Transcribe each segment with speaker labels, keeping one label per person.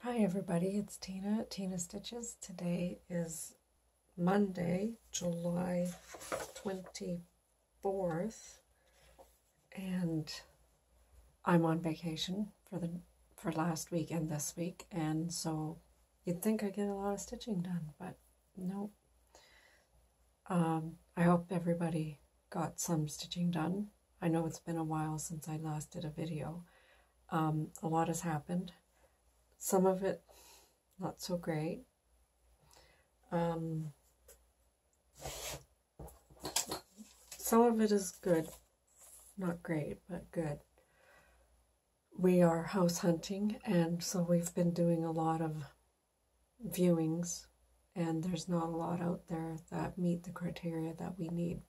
Speaker 1: Hi everybody, it's Tina at Tina Stitches. Today is Monday, July 24th, and I'm on vacation for last week and this week, and so you'd think I get a lot of stitching done, but no. I hope everybody got some stitching done. I know it's been a while since I last did a video. A lot has happened. Some of it not so great. Some of it is good. Not great, but good. We are house hunting, and so we've been doing a lot of viewings, and there's not a lot out there that meet the criteria that we need.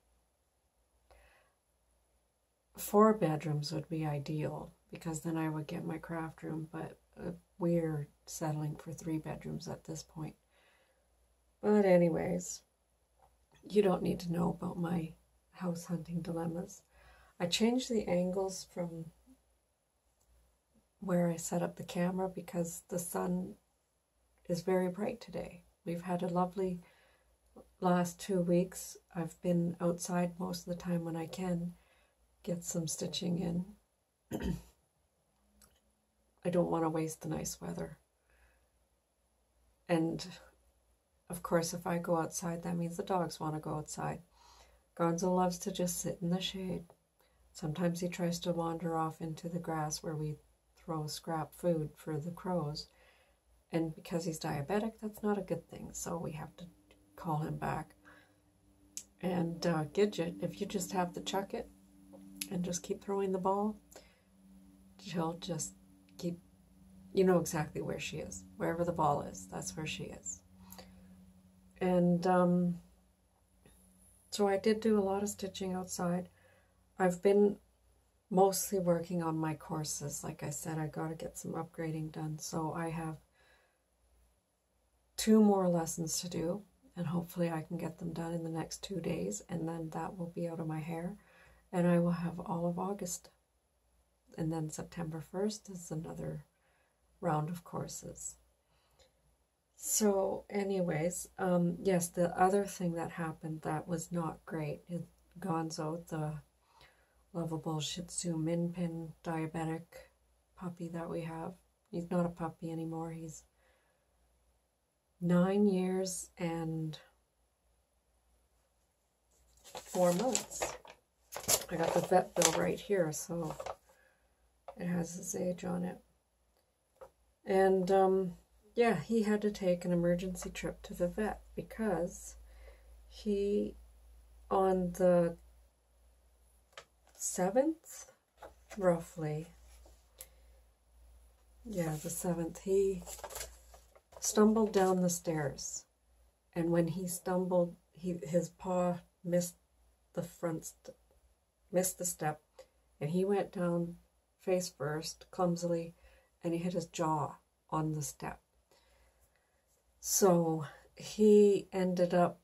Speaker 1: 4 bedrooms would be ideal, because then I would get my craft room, but we're settling for 3 bedrooms at this point. But anyways, you don't need to know about my house hunting dilemmas. I changed the angles from where I set up the camera because the sun is very bright today. We've had a lovely last 2 weeks. I've been outside most of the time when I can get some stitching in. I don't want to waste the nice weather. And of course, if I go outside, that means the dogs want to go outside. Gonzo loves to just sit in the shade. Sometimes he tries to wander off into the grass where we throw scrap food for the crows. And because he's diabetic, that's not a good thing. So we have to call him back. And Gidget, if you just have to chuck it and just keep throwing the ball, she'll just keep, you know exactly where she is. Wherever the ball is, that's where she is. And so I did do a lot of stitching outside. I've been mostly working on my courses. Like I said, I got to get some upgrading done. So I have 2 more lessons to do, and hopefully I can get them done in the next 2 days, and then that will be out of my hair, and I will have all of August. And then September 1st is another round of courses. So anyways, yes, the other thing that happened that was not great is Gonzo, the lovable Shih Tzu Min Pin diabetic puppy that we have. He's not a puppy anymore. He's 9 years and 4 months. I got the vet bill right here, so it has his age on it. And yeah, he had to take an emergency trip to the vet because he, on the 7th, roughly, yeah, the 7th, he stumbled down the stairs. And when he stumbled, his paw missed the step, and he went down face first, clumsily, and he hit his jaw on the step. So he ended up,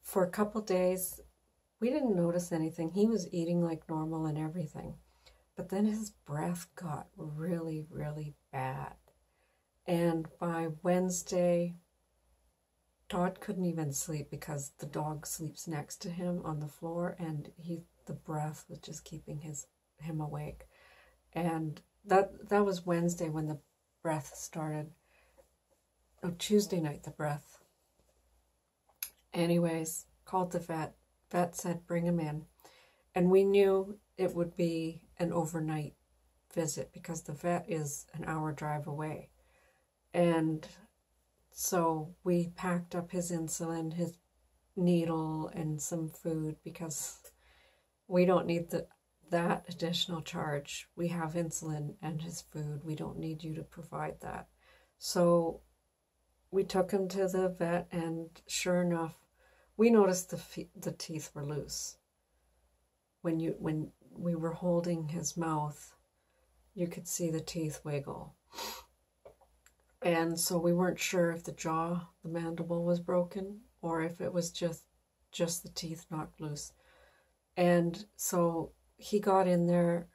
Speaker 1: for a couple days, we didn't notice anything. He was eating like normal and everything. But then his breath got really, really bad. And by Wednesday, Todd couldn't even sleep because the dog sleeps next to him on the floor, and the breath was just keeping him awake. And that was Wednesday when the breath started. Oh, Tuesday night, the breath. Anyways, called the vet. Vet said, bring him in. And we knew it would be an overnight visit because the vet is an hour drive away. And so we packed up his insulin, his needle, and some food because we don't need that additional charge. We have insulin and his food. We don't need you to provide that. So we took him to the vet, and sure enough, we noticed the teeth were loose. When we were holding his mouth, you could see the teeth wiggle. And so we weren't sure if the mandible was broken, or if it was just the teeth knocked loose. And so he got in there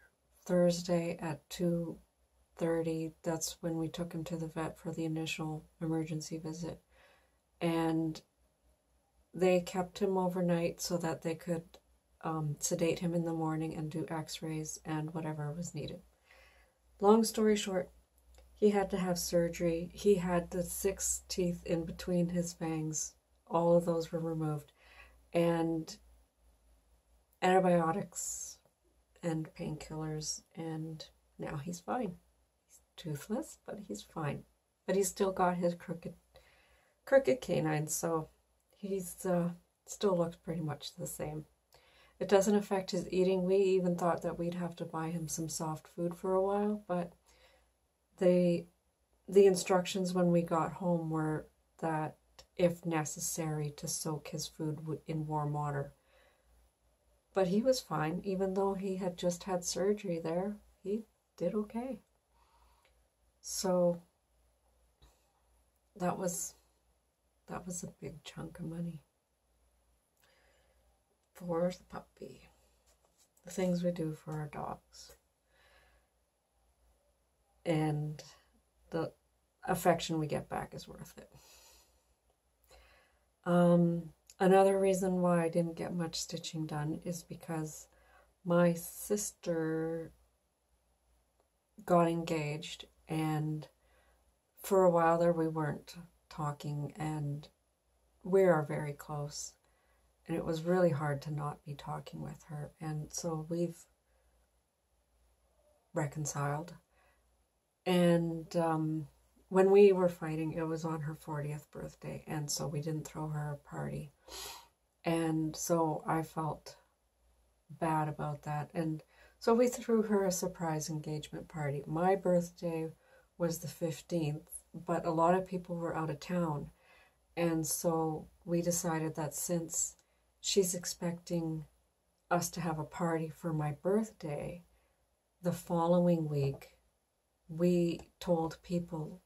Speaker 1: Thursday at 2 30, that's when we took him to the vet for the initial emergency visit. And they kept him overnight so that they could sedate him in the morning and do x-rays and whatever was needed. Long story short, he had to have surgery. He had the 6 teeth in between his fangs. All of those were removed. And antibiotics and painkillers, and now he's fine. He's toothless, but he's fine. But he's still got his crooked canine, so he's still looks pretty much the same. It doesn't affect his eating. We even thought that we'd have to buy him some soft food for a while, but the instructions when we got home were that if necessary to soak his food in warm water. But he was fine, even though he had just had surgery there. He did okay. So that was a big chunk of money for the puppy. The things we do for our dogs. And the affection we get back is worth it. Another reason why I didn't get much stitching done is because my sister got engaged, and for a while there we weren't talking, and we are very close, and it was really hard to not be talking with her, and so we've reconciled. And when we were fighting, it was on her 40th birthday, and so we didn't throw her a party. And so I felt bad about that. And so we threw her a surprise engagement party. My birthday was the 15th, but a lot of people were out of town. And so we decided that since she's expecting us to have a party for my birthday, the following week, we told people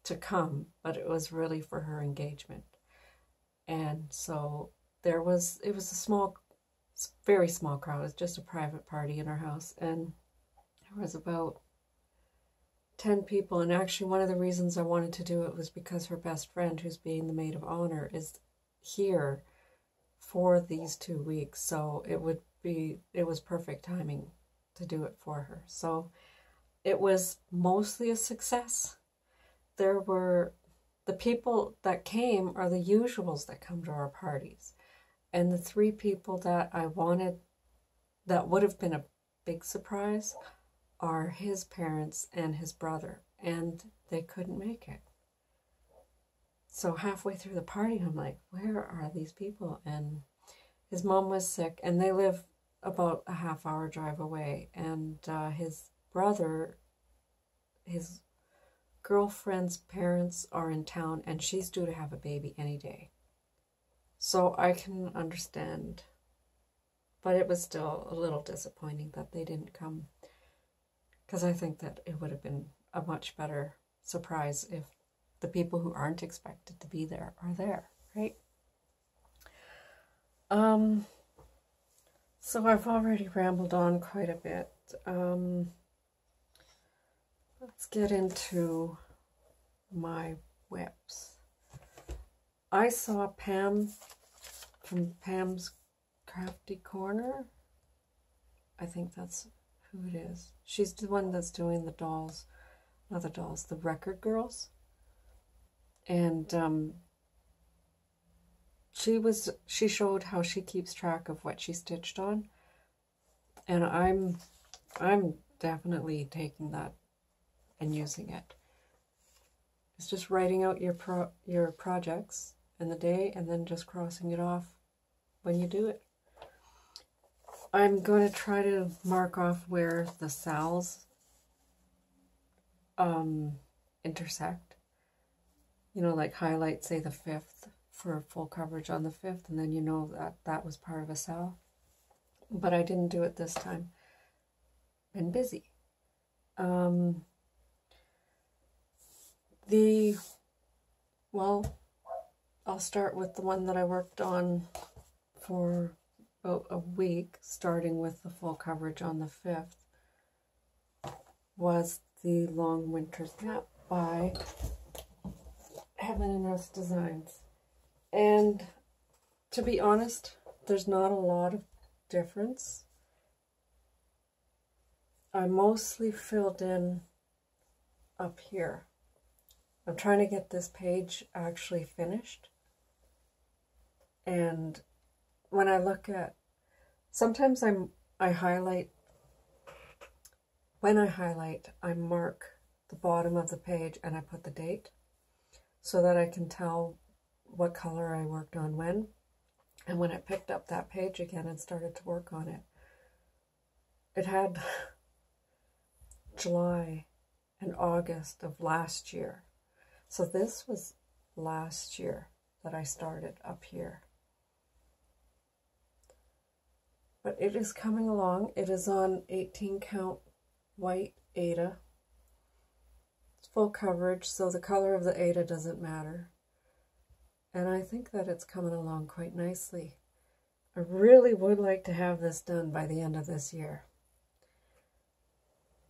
Speaker 1: to come, but it was really for her engagement. And so it was a small, very small crowd. It was just a private party in our house, and there was about 10 people. And actually one of the reasons I wanted to do it was because her best friend, who's being the maid of honor, is here for these 2 weeks. So it was perfect timing to do it for her. So it was mostly a success. The people that came are the usuals that come to our parties. And the 3 people that I wanted, that would have been a big surprise, are his parents and his brother. And they couldn't make it. So halfway through the party, I'm like, where are these people? And his mom was sick, and they live about a half-hour drive away. And his brother, his girlfriend's parents are in town, and she's due to have a baby any day. So I can understand, but it was still a little disappointing that they didn't come, because I think that it would have been a much better surprise if the people who aren't expected to be there are there, right? So I've already rambled on quite a bit. Let's get into my whips. I saw Pam from Pam's Crafty Corner. I think that's who it is. She's the one that's doing the dolls, not the dolls, the record girls. And she showed how she keeps track of what she stitched on. And I'm definitely taking that and using it. It's just writing out your projects in the day and then just crossing it off when you do it. I'm going to try to mark off where the sals intersect. You know, like highlight, say, the 5th for full coverage on the 5th, and then you know that that was part of a sal. But I didn't do it this time. Been busy. I'll start with the one that I worked on for about a week, starting with the full coverage on the 5th. was the Long Winter's Nap by Heaven and Earth Designs. And to be honest, there's not a lot of difference. I mostly filled in up here. I'm trying to get this page actually finished. And when I look at, sometimes I highlight, when I highlight, I mark the bottom of the page and I put the date so that I can tell what color I worked on when. And when I picked up that page again and started to work on it, it had July and August of last year. So this was last year that I started up here. But it is coming along. It is on 18 count white Aida. It's full coverage, so the color of the Aida doesn't matter. And I think that it's coming along quite nicely. I really would like to have this done by the end of this year.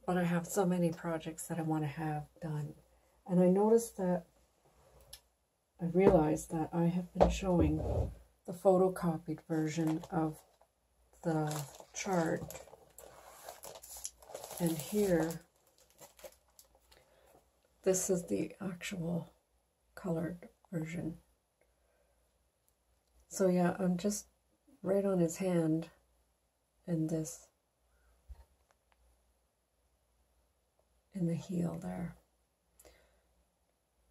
Speaker 1: But I have so many projects that I want to have done. And I noticed that, I realized that I have been showing the photocopied version of the chart. And here, this is the actual colored version. So yeah, I'm just right on his hand in this, in the heel there.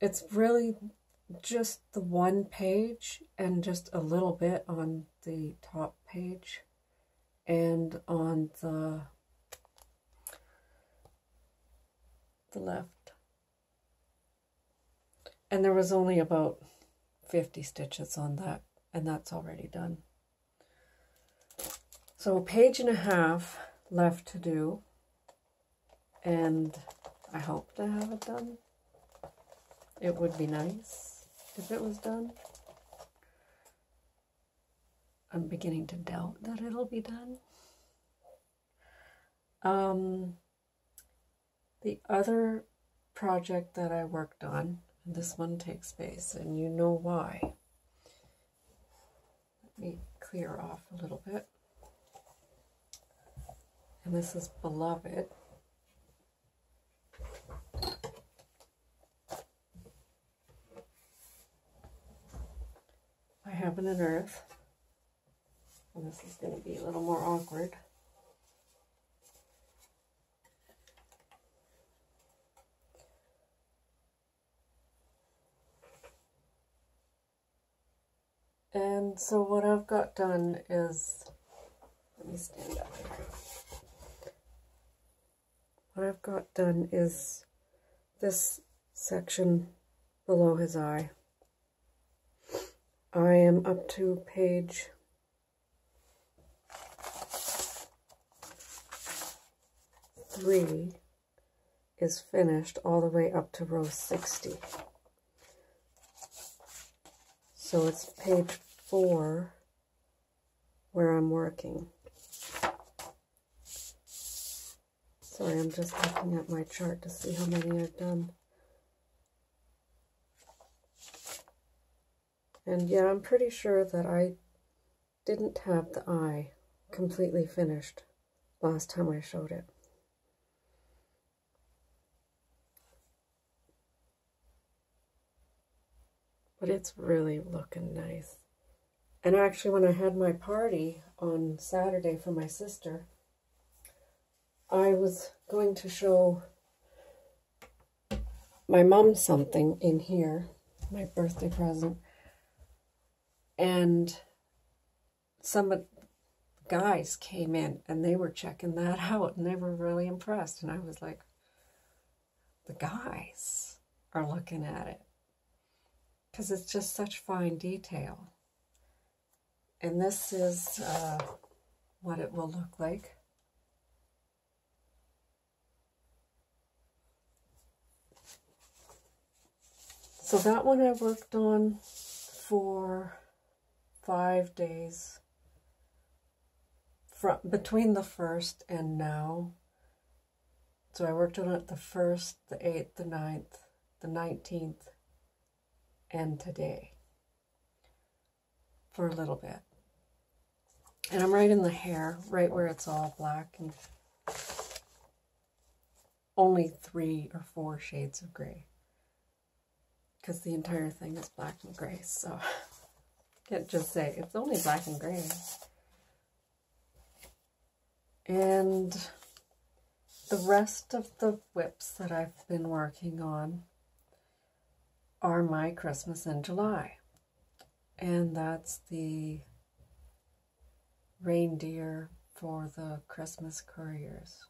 Speaker 1: It's really just the one page and just a little bit on the top page and on the left. And there was only about 50 stitches on that, and that's already done. So a page and a half left to do, and I hope to have it done. It would be nice if it was done. I'm beginning to doubt that it'll be done. The other project that I worked on, and this one takes space, and you know why. Let me clear off a little bit. And this is Beloved. By Heaven and Earth. And this is going to be a little more awkward. And so what I've got done is, let me stand up here. What I've got done is this section below his eye. I am up to page 3 is finished all the way up to row 60. So it's page 4 where I'm working. Sorry, I'm just looking at my chart to see how many I've done. And yeah, I'm pretty sure that I didn't have the eye completely finished last time I showed it. But it's really looking nice. And actually, when I had my party on Saturday for my sister, I was going to show my mom something in here, my birthday present. And some guys came in and they were checking that out and they were really impressed. And I was like, the guys are looking at it. Because it's just such fine detail. And this is what it will look like. So that one I worked on for 5 days. Between the first and now. So I worked on it the 1st, the 8th, the 9th, the 19th, and today for a little bit. And I'm right in the hair, right where it's all black and only 3 or 4 shades of gray. Because the entire thing is black and gray, so can't just say it's only black and gray. And the rest of the whips that I've been working on are my Christmas in July. And that's the reindeer for the Christmas Couriers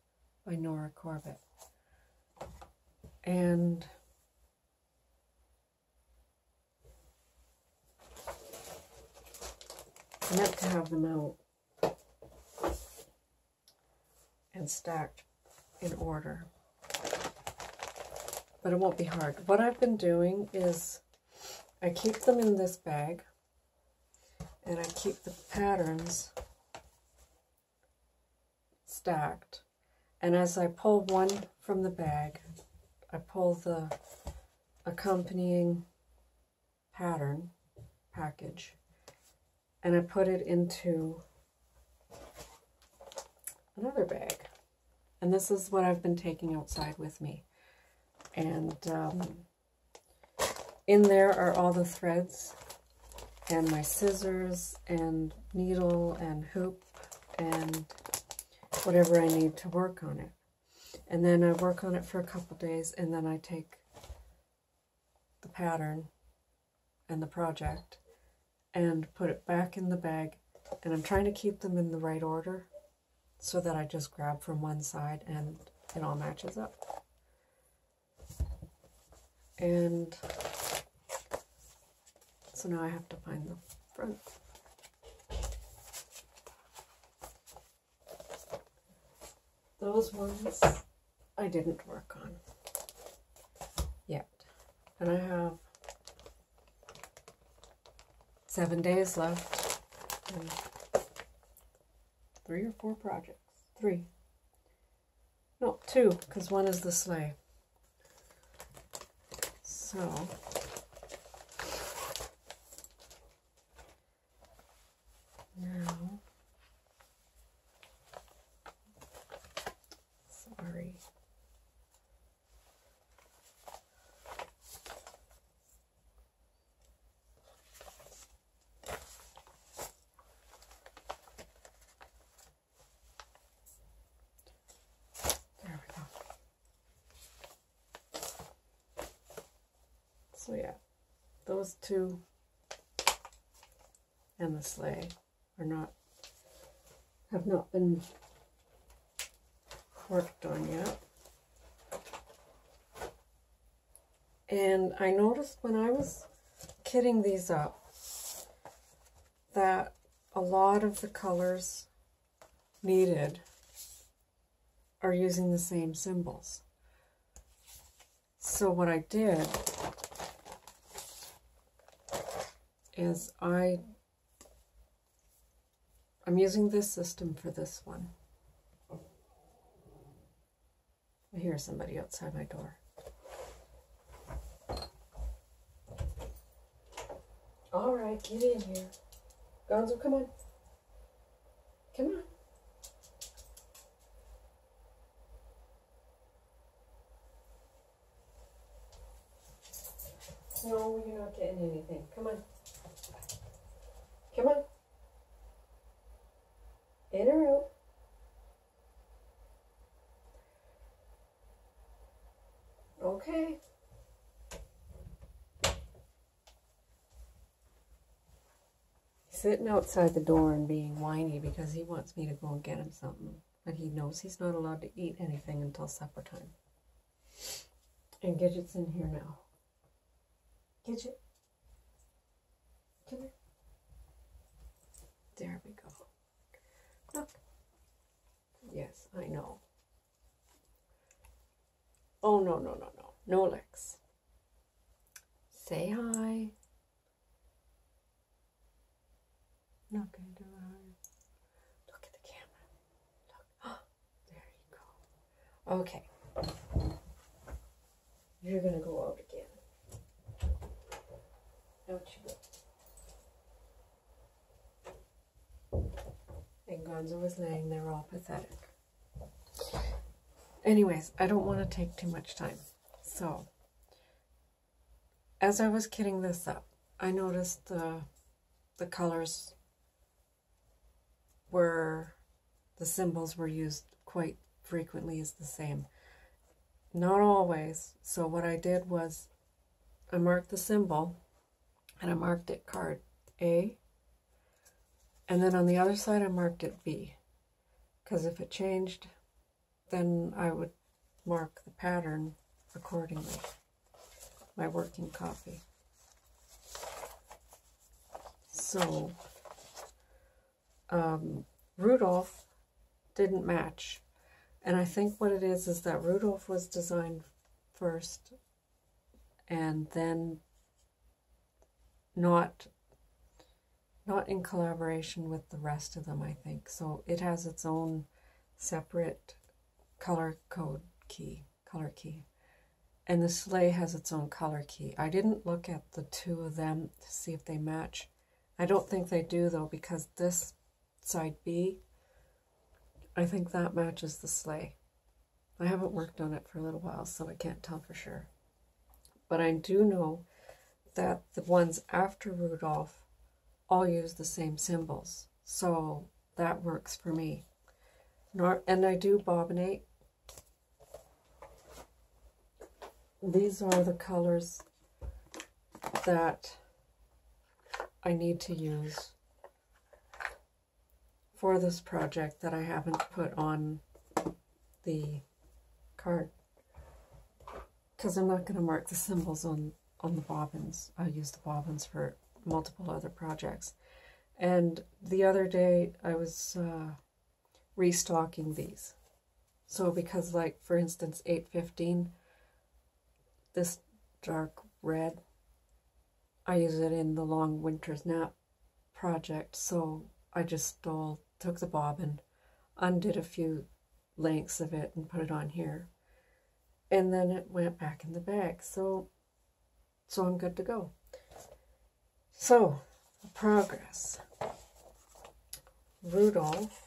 Speaker 1: by Nora Corbett. And I meant to have them out and stacked in order, but it won't be hard. What I've been doing is I keep them in this bag and I keep the patterns stacked, and as I pull one from the bag, I pull the accompanying pattern package and I put it into another bag. And this is what I've been taking outside with me. And in there are all the threads and my scissors and needle and hoop and whatever I need to work on it. And then I work on it for a couple days, and then I take the pattern and the project and put it back in the bag. And I'm trying to keep them in the right order so that I just grab from one side and it all matches up. And so now I have to find the front. Those ones I didn't work on yet. And I have 7 days left and 3 or 4 projects. 3. No, 2, because one is the sleigh. So now, sorry. There we go. So yeah, those 2 and the sleigh have not been worked on yet. And I noticed when I was kitting these up that a lot of the colors needed are using the same symbols. So what I did is I'm using this system for this one. I hear somebody outside my door. All right, get in here. Gonzo, come on. Come on. No, you're not getting anything. Come on. Come on. In or out. Okay. He's sitting outside the door and being whiny because he wants me to go and get him something. But he knows he's not allowed to eat anything until supper time. And Gidget's in here now. Gidget. Come here. There we go. Look. Yes, I know. Oh, no, no, no, no. No licks. Say hi. Not going to do hi. Look at the camera. Look. Oh, there you go. Okay. You're going to go out again. Out you go. And Gonzo was laying there all pathetic. Anyways, I don't want to take too much time. So, as I was kitting this up, I noticed the colors were, the symbols were used quite frequently as the same. Not always. So what I did was I marked the symbol and I marked it card A, and then on the other side I marked it B, because if it changed, then I would mark the pattern accordingly, my working copy. So Rudolph didn't match, and I think what it is that Rudolph was designed first and then not in collaboration with the rest of them, I think. So it has its own separate color key. And the sleigh has its own color key. I didn't look at the two of them to see if they match. I don't think they do though, because this side B, I think that matches the sleigh. I haven't worked on it for a little while, so I can't tell for sure. But I do know that the ones after Rudolph all use the same symbols. So that works for me. And I do bobbinate. These are the colors that I need to use for this project that I haven't put on the card, because I'm not going to mark the symbols on the bobbins. I'll use the bobbins for multiple other projects. And the other day I was restocking these. So because, like, for instance, 815, this dark red, I use it in the Long Winter's Nap project. So I just took the bobbin, undid a few lengths of it and put it on here. And then it went back in the bag. So I'm good to go. So, the progress. Rudolph.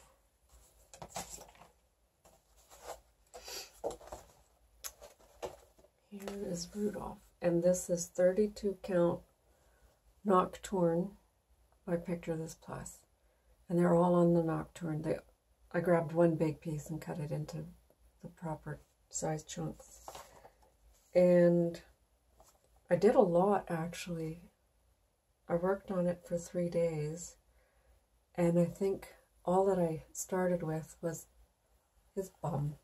Speaker 1: Here is Rudolph. And this is 32 count Nocturne by Picture This Plus. And they're all on the Nocturne. I grabbed one big piece and cut it into the proper size chunks. And I did a lot, actually. I worked on it for 3 days, and I think all that I started with was his bum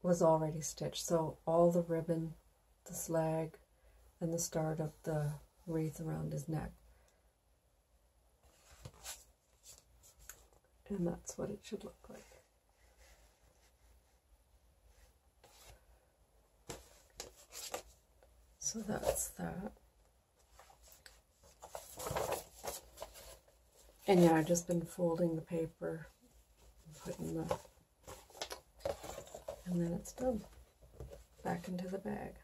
Speaker 1: was already stitched. So all the ribbon, the slag, and the start of the wreath around his neck. And that's what it should look like. So that's that. And yeah, I've just been folding the paper, putting the, and then it's done. Back into the bag.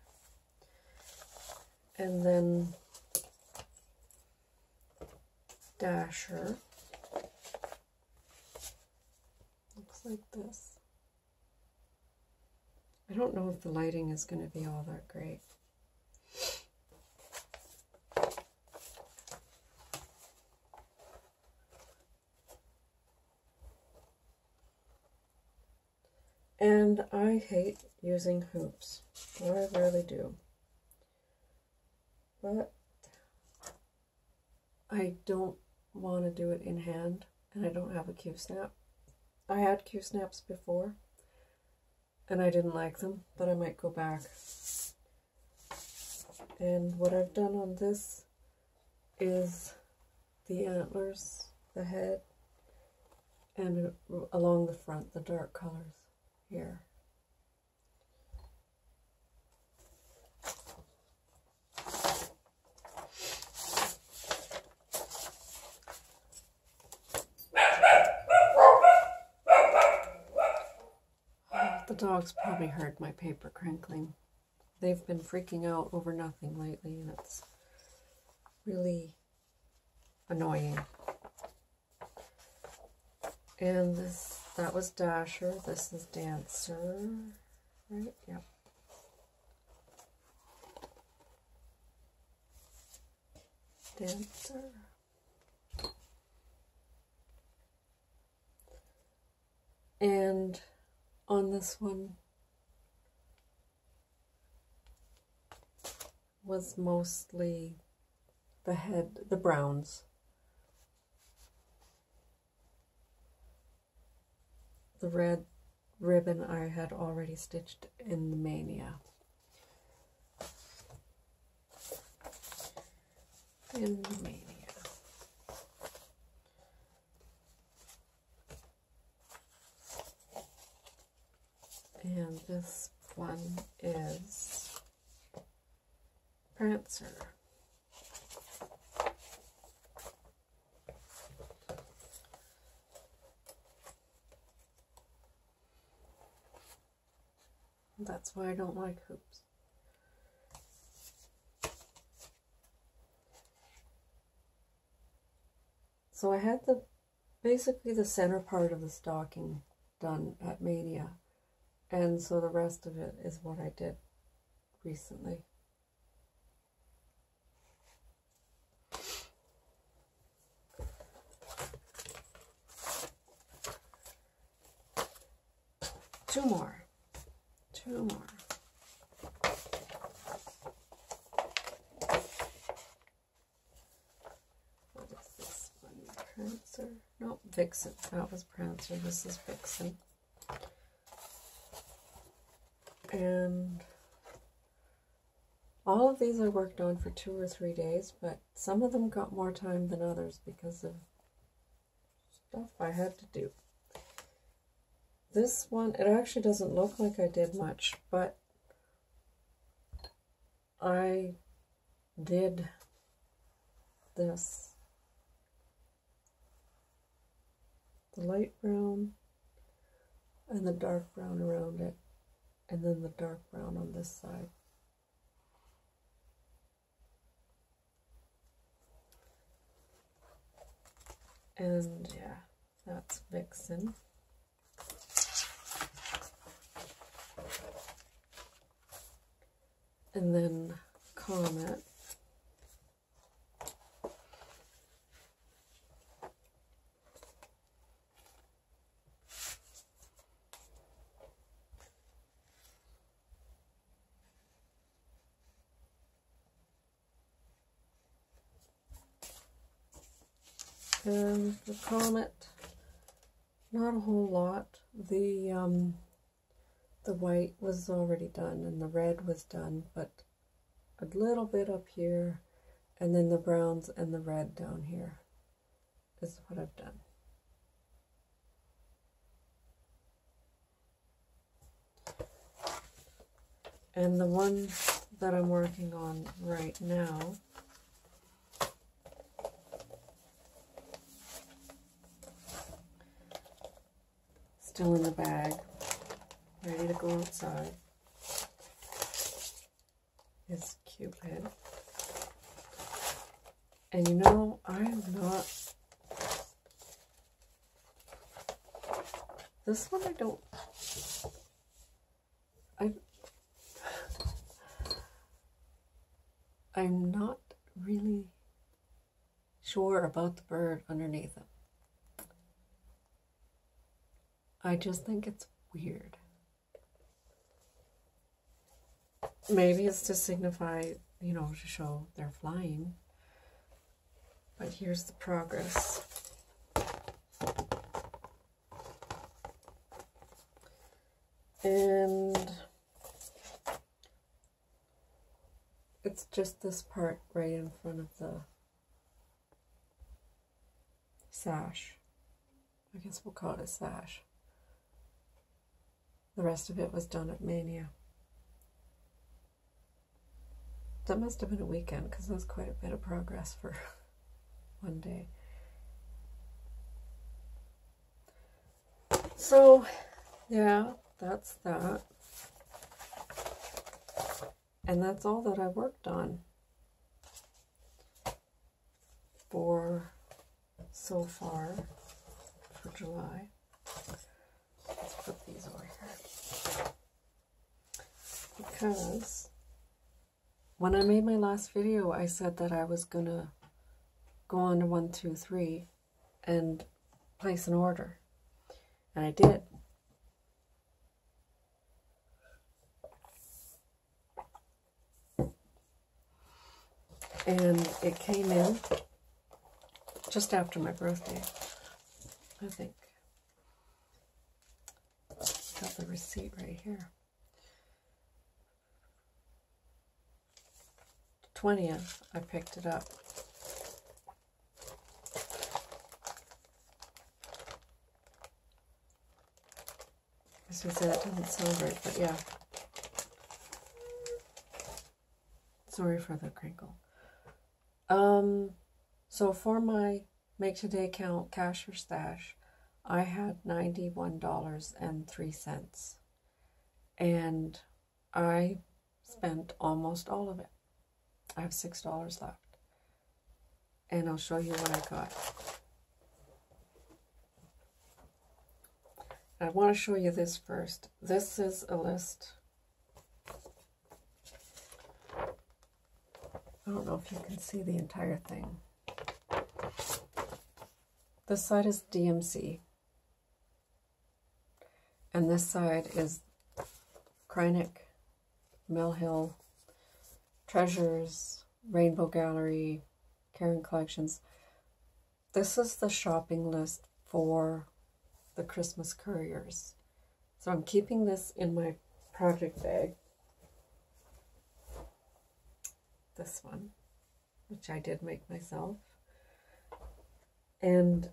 Speaker 1: And then Dasher looks like this. I don't know if the lighting is going to be all that great. And I hate using hoops. I really do. But I don't want to do it in hand, and I don't have a Q-snap. I had Q-snaps before, and I didn't like them, but I might go back. And what I've done on this is the antlers, the head, and along the front, the dark colors here. The dogs probably heard my paper crinkling. They've been freaking out over nothing lately, and it's really annoying. And that was Dasher. This is Dancer, right? Yep. Dancer. And on this one was mostly the head, the browns. The red ribbon I had already stitched in the Mania. In the Mania. And this one is Prancer. That's why I don't like hoops. So I had basically the center part of the stocking done at Mania. And so the rest of it is what I did recently. Two more. What is this one? Prancer? No, Vixen. That was Prancer. This is Vixen. And all of these I worked on for 2 or 3 days, but some of them got more time than others because of stuff I had to do. This one, it actually doesn't look like I did much, but I did this. The light brown and the dark brown around it, and then the dark brown on this side. And yeah, that's Vixen. And then Comet. And the Comet, not a whole lot. The white was already done and the red was done, but a little bit up here, and then the browns and the red down here is what I've done. And the one that I'm working on right now still in the bag, ready to go outside, is Cupid. And you know, I'm not, this one I'm not really sure about the bird underneath him. I just think it's weird. Maybe it's to signify, you know, to show they're flying. But here's the progress. And it's just this part right in front of the sash. I guess we'll call it a sash. The rest of it was done at Mania. That must have been a weekend because that was quite a bit of progress for one day. So, yeah, that's that. And that's all that I worked on for so far for July. Let's put these over here. Because when I made my last video, I said that I was gonna go on to 123 and place an order. And I did. And it came in just after my birthday, I think. Got the receipt right here. 20th, I picked it up. As I said, it doesn't sound right, but yeah. Sorry for the crinkle. So for my Make Today Count cash or stash, I had $91.03. And I spent almost all of it. I have $6 left. And I'll show you what I got. I want to show you this first. This is a list. I don't know if you can see the entire thing. This side is DMC. And this side is Kreinik, Mill Hill, Treasures, Rainbow Gallery, Karen Collections. This is the shopping list for the Christmas couriers. So I'm keeping this in my project bag. This one, which I did make myself. And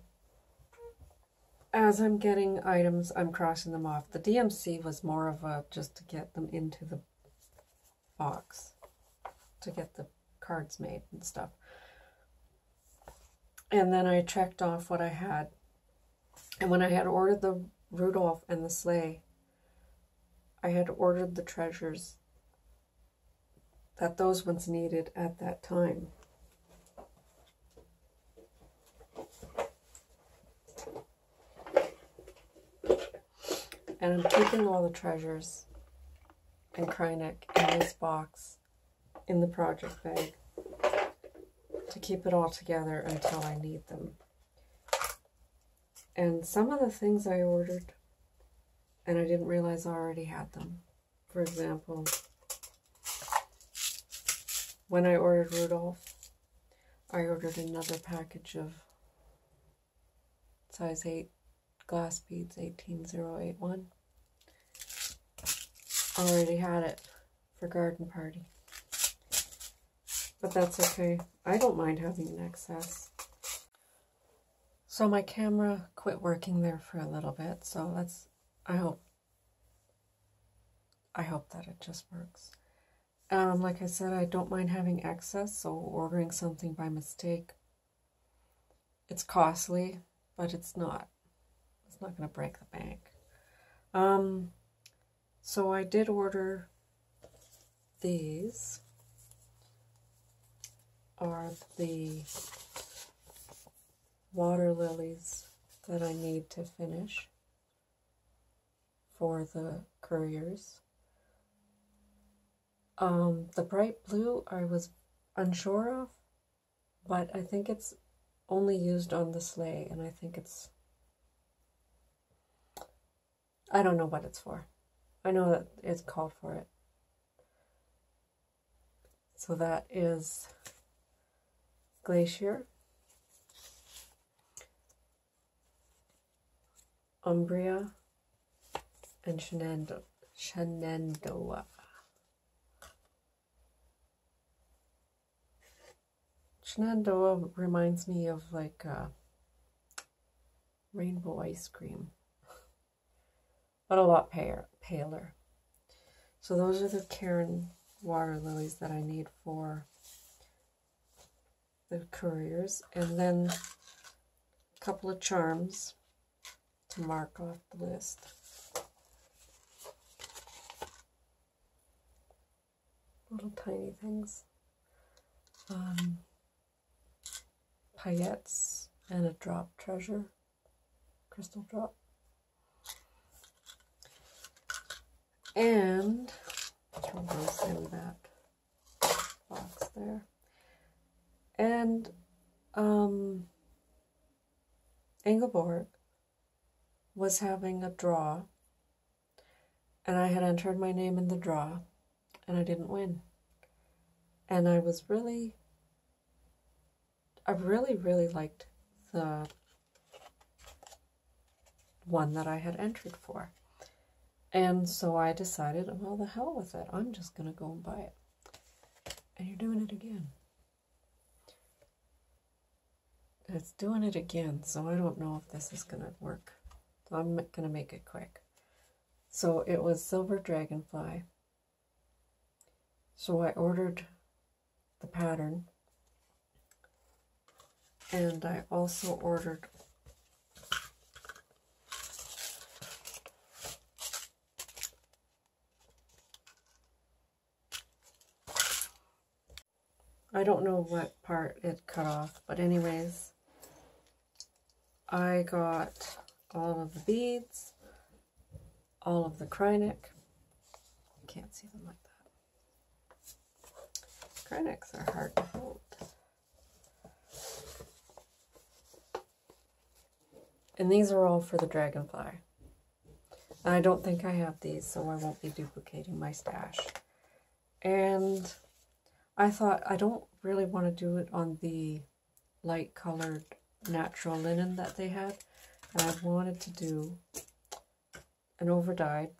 Speaker 1: as I'm getting items, I'm crossing them off. The DMC was more of a just to get them into the box, to get the cards made and stuff. And then I checked off what I had. And when I had ordered the Rudolph and the sleigh, I had ordered the treasures that those ones needed at that time. And I'm keeping all the treasures and Kreinik in this box in the project bag to keep it all together until I need them. And some of the things I ordered and I didn't realize I already had them. For example, when I ordered Rudolph, I ordered another package of size 8 glass beads, 18081. Already had it for garden party. But that's okay. I don't mind having an excess. So my camera quit working there for a little bit, so I hope that it just works. Like I said, I don't mind having excess, so ordering something by mistake, it's costly, but it's not going to break the bank. So I did order these. Are the water lilies that I need to finish for the couriers. The bright blue I was unsure of, but I think it's only used on the sleigh, and I think I don't know what it's for. I know that it's called for it. So that is Glacier, Umbria, and Shenandoah. Shenandoah reminds me of like rainbow ice cream, but a lot paler. So those are the Karen water lilies that I need for the couriers, and then a couple of charms to mark off the list. little tiny things. Paillettes and a drop treasure, crystal drop. And throw those in that box there. And Engelborg was having a draw, and I had entered my name in the draw, and I didn't win. And I really liked the one that I had entered for. And so I decided, well, the hell with it. I'm just going to go and buy it. And you're doing it again. It's doing it again, so I don't know if this is going to work. So I'm going to make it quick. So it was Silver Dragonfly. So I ordered the pattern. And I also ordered I don't know what part it cut off, but anyways, I got all of the beads, all of the Kreinik. Can't see them like that. Kreiniks are hard to hold. And these are all for the dragonfly. And I don't think I have these, so I won't be duplicating my stash. And I thought I don't really want to do it on the light colored natural linen that they had. And I wanted to do an overdyed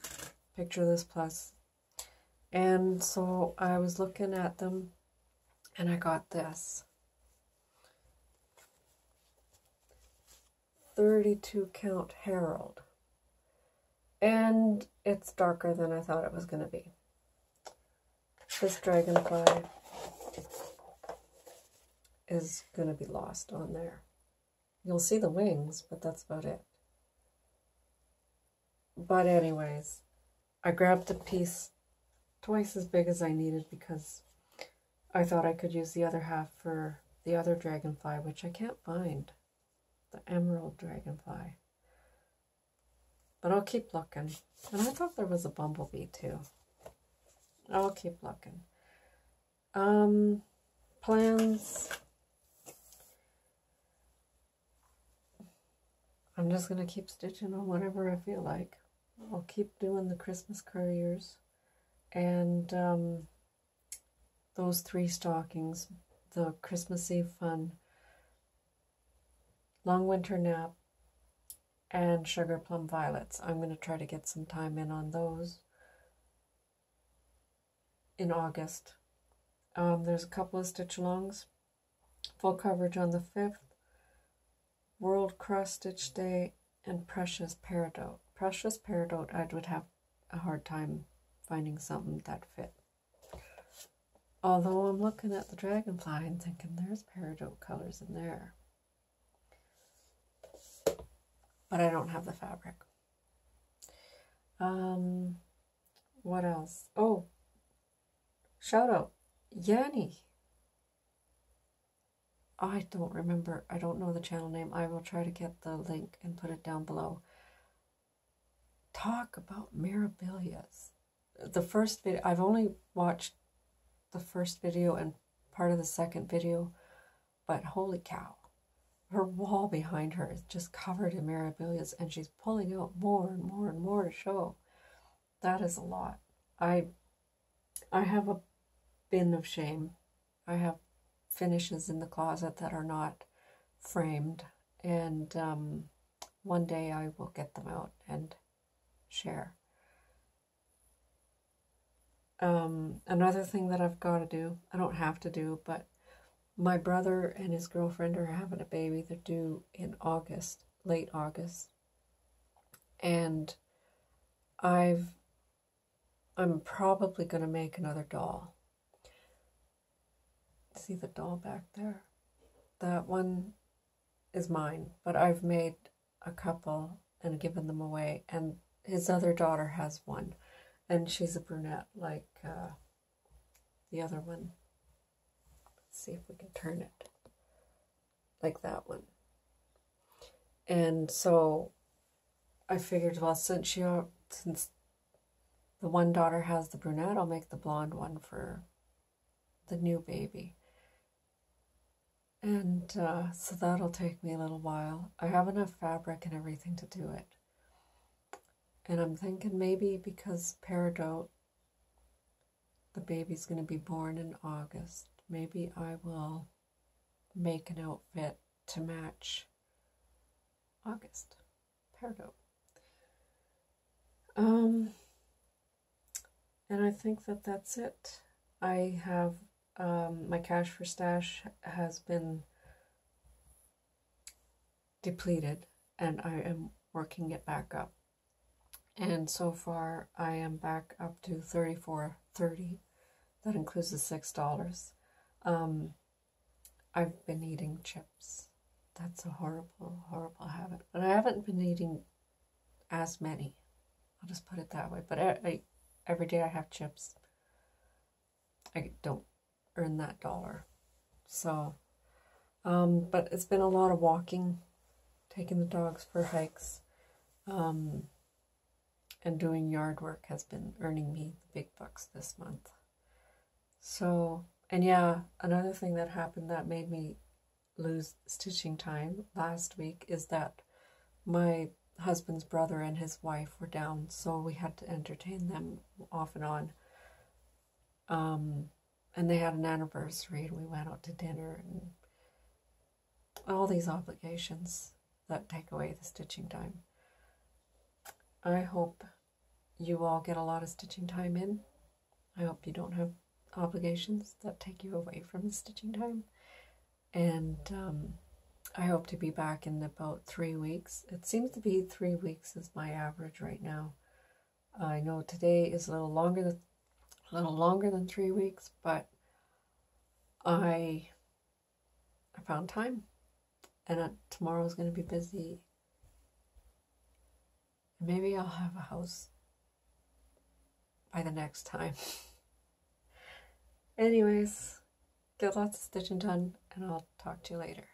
Speaker 1: Picture This Plus. And so I was looking at them and I got this 32 count Herald. And it's darker than I thought it was going to be. This dragonfly is going to be lost on there. You'll see the wings, but that's about it. But anyways, I grabbed a piece twice as big as I needed because I thought I could use the other half for the other dragonfly, which I can't find. The emerald dragonfly. But I'll keep looking. And I thought there was a bumblebee too. I'll keep looking. Plans. I'm just going to keep stitching on whatever I feel like. I'll keep doing the Christmas couriers. And those 3 stockings. The Christmas Eve Fun. Long Winter Nap. And Sugar Plum Violets. I'm going to try to get some time in on those in August. There's a couple of stitch-alongs. Full coverage on the 5th. World Cross Stitch Day and Precious Peridot. Precious Peridot, I would have a hard time finding something that fit. Although I'm looking at the dragonfly and thinking there's peridot colors in there. But I don't have the fabric. What else? Oh, shout out, Yanni. I don't remember. I don't know the channel name. I will try to get the link and put it down below. Talk about mirabilias. The first video, I've only watched the first video and part of the second video, but holy cow. Her wall behind her is just covered in mirabilias, and she's pulling out more and more and more to show. That is a lot. I have a bin of shame. I have finishes in the closet that are not framed, and one day I will get them out and share. Another thing that I've got to do, I don't have to do, but my brother and his girlfriend are having a baby. They're due in August, late August. And I'm probably going to make another doll. See the doll back there? That one is mine, but I've made a couple and given them away. And his other daughter has one, and she's a brunette like the other one. Let's see if we can turn it like that one. And so I figured, well, since the one daughter has the brunette, I'll make the blonde one for the new baby. And so that'll take me a little while. I have enough fabric and everything to do it. And I'm thinking maybe because peridot, the baby's going to be born in August, maybe I will make an outfit to match August peridot. And I think that that's it. I have my cash for stash has been depleted, and I am working it back up. And so far, I am back up to $34.30. That includes the $6. I've been eating chips. That's a horrible, horrible habit. But I haven't been eating as many. I'll just put it that way. But every day I have chips. I don't earn that dollar. So, but it's been a lot of walking, taking the dogs for hikes, and doing yard work has been earning me the big bucks this month. So, and yeah, another thing that happened that made me lose stitching time last week is that my husband's brother and his wife were down, so we had to entertain them off and on. And they had an anniversary, and we went out to dinner, and all these obligations that take away the stitching time. I hope you all get a lot of stitching time in. I hope you don't have obligations that take you away from the stitching time. And I hope to be back in about 3 weeks. It seems to be 3 weeks is my average right now. I know today is a little longer than 3 weeks, but I found time, and tomorrow's going to be busy. Maybe I'll have a house by the next time. Anyways, get lots of stitching done, and I'll talk to you later.